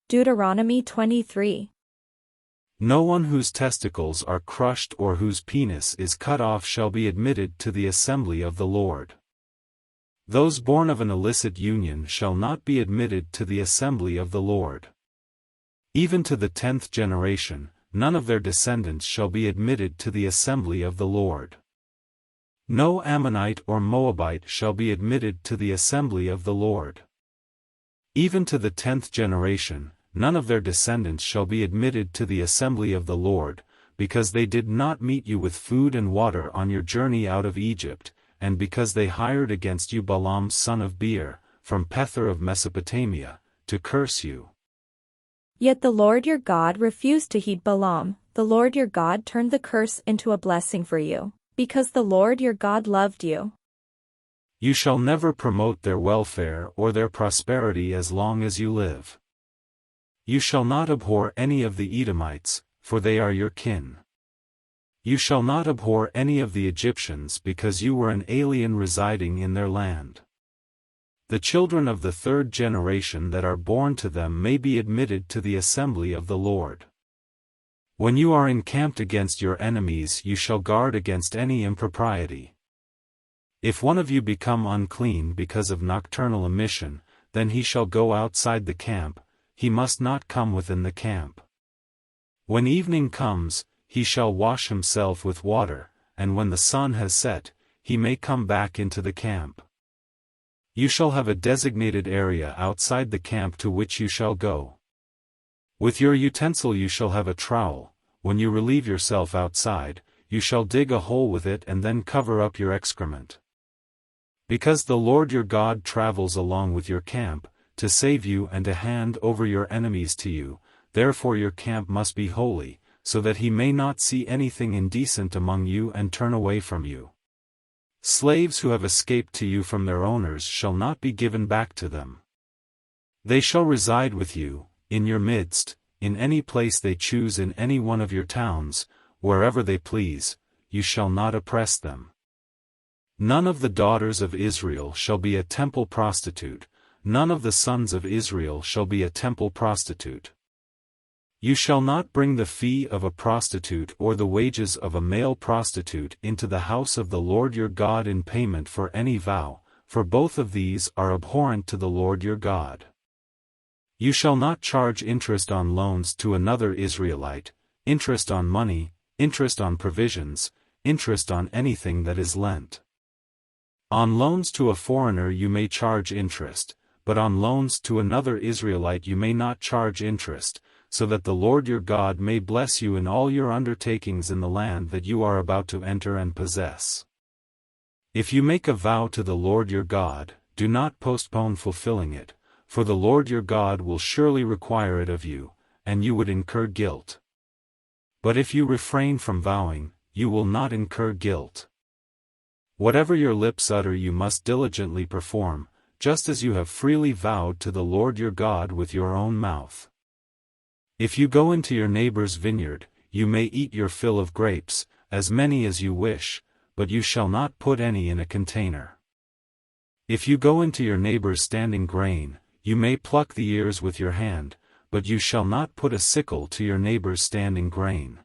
Deuteronomy 23. No one whose testicles are crushed or whose penis is cut off shall be admitted to the assembly of the Lord. Those born of an illicit union shall not be admitted to the assembly of the Lord. Even to the 10th generation, none of their descendants shall be admitted to the assembly of the Lord. No Ammonite or Moabite shall be admitted to the assembly of the Lord. Even to the 10th generation, none of their descendants shall be admitted to the assembly of the Lord, because they did not meet you with food and water on your journey out of Egypt, and because they hired against you Balaam son of Beor, from Pethor of Mesopotamia, to curse you. Yet the Lord your God refused to heed Balaam. The Lord your God turned the curse into a blessing for you, because the Lord your God loved you. You shall never promote their welfare or their prosperity as long as you live. You shall not abhor any of the Edomites, for they are your kin. You shall not abhor any of the Egyptians because you were an alien residing in their land. The children of the 3rd generation that are born to them may be admitted to the assembly of the Lord. When you are encamped against your enemies you shall guard against any impropriety. If one of you become unclean because of nocturnal emission, then he shall go outside the camp, he must not come within the camp. When evening comes, he shall wash himself with water, and when the sun has set, he may come back into the camp. You shall have a designated area outside the camp to which you shall go. With your utensil you shall have a trowel. When you relieve yourself outside, you shall dig a hole with it and then cover up your excrement. Because the Lord your God travels along with your camp, to save you and to hand over your enemies to you, therefore your camp must be holy, so that he may not see anything indecent among you and turn away from you. Slaves who have escaped to you from their owners shall not be given back to them. They shall reside with you, in your midst, in any place they choose in any one of your towns, wherever they please, you shall not oppress them. None of the daughters of Israel shall be a temple prostitute, none of the sons of Israel shall be a temple prostitute. You shall not bring the fee of a prostitute or the wages of a male prostitute into the house of the Lord your God in payment for any vow, for both of these are abhorrent to the Lord your God. You shall not charge interest on loans to another Israelite, interest on money, interest on provisions, interest on anything that is lent. On loans to a foreigner you may charge interest, but on loans to another Israelite you may not charge interest, so that the Lord your God may bless you in all your undertakings in the land that you are about to enter and possess. If you make a vow to the Lord your God, do not postpone fulfilling it, for the Lord your God will surely require it of you, and you would incur guilt. But if you refrain from vowing, you will not incur guilt. Whatever your lips utter you must diligently perform, just as you have freely vowed to the Lord your God with your own mouth. If you go into your neighbor's vineyard, you may eat your fill of grapes, as many as you wish, but you shall not put any in a container. If you go into your neighbor's standing grain, you may pluck the ears with your hand, but you shall not put a sickle to your neighbor's standing grain.